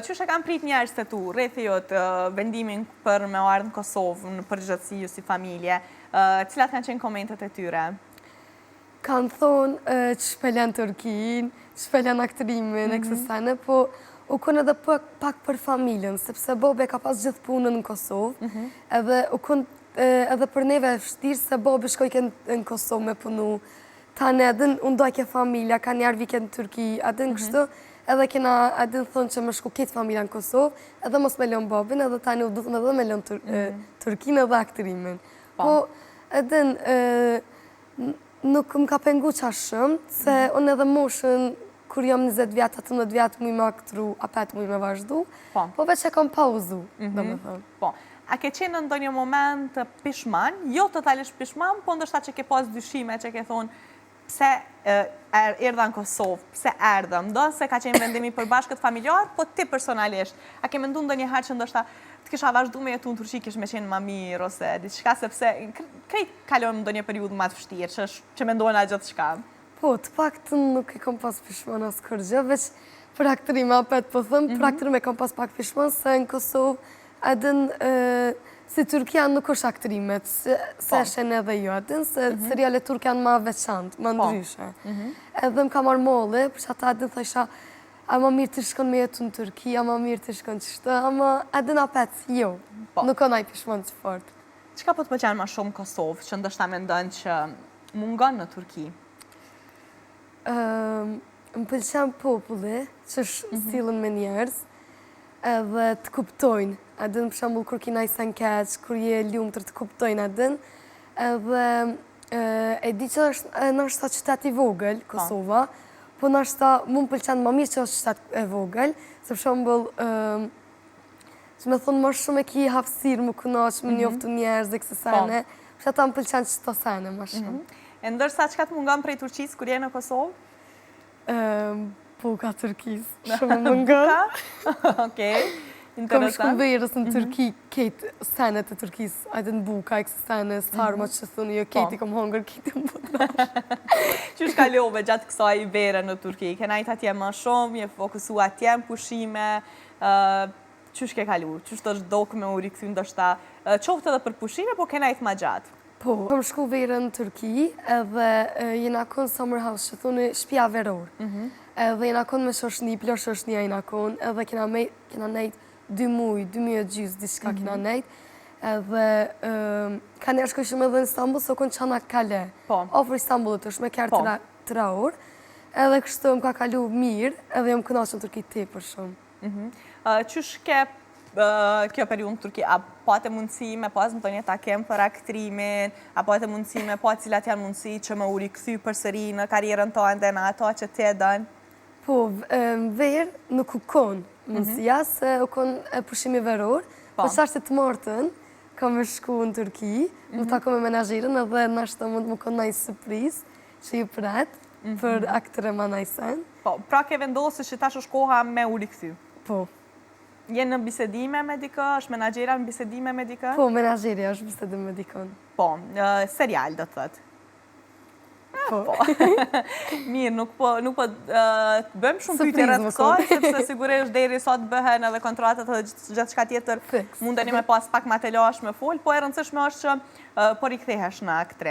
Qysh e kam prit njerëz të tu, rreth jot, vendimin për me ardhur në Kosovë, në përgjithësi ju si familje, cilat kanë qenë komentet e tyre? Kanë thonë që shpeljan Turkin, shpeljan aktrimin, e kësë sene, po u kënë edhe pak për familjen, sepse Bobi ka pas gjithë punën në Kosovë, edhe u kënë edhe për neve e vështirë se Bobi shkojke në Kosovë me punu. Tane edhe unë dojke familja, ka njerë vike në Turki, edhe në kështu, edhe kena edhe në thonë që më shku ketë familja në Kosovë, edhe mos me leon Bobin, edhe tani u duhme edhe me leon Turkin edhe aktrimin. Po edhe nuk më ka pengu qashëm, se unë edhe moshën, kur jam 20 vjetë, 18 vjetë, mu i me aktru, apet mu i me vazhdu, po veç e kam pauzu, do me thëmë. Po, a ke qenë në ndonjë moment pishman, jo totalisht pishman, po ndoshta që ke pas dyshime, që ke thonë, pse erdha në Kosovë, pse erdhëm, do se ka qenë vendimi përbashkët familjar, po ti personalisht, a ke mendu ndonjëherë që ndoshta të kisha vazhdu me jetu në Turqi, kish me qenë ma mirë, ose diçka, sepse krejt kalon ndonjë periudhë ma të vështirë, që mendojnë a gjithë shka? Po, të pak të nuk e kom pas pishman asë kërgjë, veç për aktrim apet po thëmë, për aktrim e kom pas pak pishman, se në Kosovë edhen si Turkia nuk është aktrimet, se shenë edhe jo edhen, se seriale Turkia në ma veçantë, ma ndryshe. Edhe më ka marrë molle, për që ata edhen thësha, a ma mirë të shkon me jetu në Turki, a ma mirë të shkon qështë, ama edhen apet, jo, nuk o naj pishman që fort. Qka po të pëlqen ma shumë Kosovë, që ndështë me ndonë që mungon në Turki? Më pëlqen populli, që silën me njerëz, edhe të kuptojnë, edhe në përshambull kur kina i sen keq, kur je ljumë të kuptojnë edhe, edhe e di që nështë qytet i vogël, Kosova, po nështë mu më pëlqen ma mirë që është qytet e vogël, se përshambull, që me thonë më shumë e ki hapsirë më kunaq, më njoftu njerëz dhe këse sene, që ata më pëlqen që të sene më shumë. E ndërsa që ka të mungon prej Turqis kur je në Kosovë? Buka Turkisë, shumë mungon. Okej, interesant. Kom shku verës në Turki, ketë senet e Turkisë, ajde në buka, e kësë sene, sarma që thunë, jo keti kom hongër, keti më potrash. Qysh kalove gjatë kësaj vere në Turki? Kenajt atje më shumë, je fokusu atje në pushime, qysh ke kalu? Qysh të është dokë me u rikëthy ndoshta, qoftë edhe për pushime, po kenajt ma gjatë? Po, kom shku verë në Turki, edhe jena konë summer house, që thunë shpia veror. Edhe jena konë me shoshni, plo shoshnia jena konë, edhe kena nejt 2 muj, 2 muj e gjysë, diçka kena nejt. Edhe ka njerë shkoj shumë edhe në Istanbul, so konë qana kale. Ofër Istanbulit është me kërë 3 orë. Edhe kështu më ka kalu mirë, edhe jam kënaqë në Turki ti për shumë. Qysh ke kjo periudhë në Turki, a pate mundësi me pas më të një takem për aktrimin, a pate mundësi me pas cilat janë mundësi që me u rikëthy për sëri në karierën të ndë në ato që ti e dënë? Po, verë nuk u konë mundësia, se u konë pushimi veror, po qashtë të martën, ka me shku në Turki, më tako me menazhirën, edhe nashtë mund më konë najë surpriz, që ju pretë për aktere ma najsen. Po, pra ke vendosë që tash është koha me u rikëthy? Po. Jenë në bisedime me dikë? është menagjera në bisedime me dikë? Po, menagjerja është bisedime me dikën. Po, serial do të thëtë? Po. Mirë, nuk po bëjmë shumë pyetje rreth kësaj, sepse sigurisht deri sot bëhen edhe kontratat edhe gjithë shka tjetër mundeni me pas pak ma të lash me fol, po e rëndësishme është që po rikthehesh në aktrim.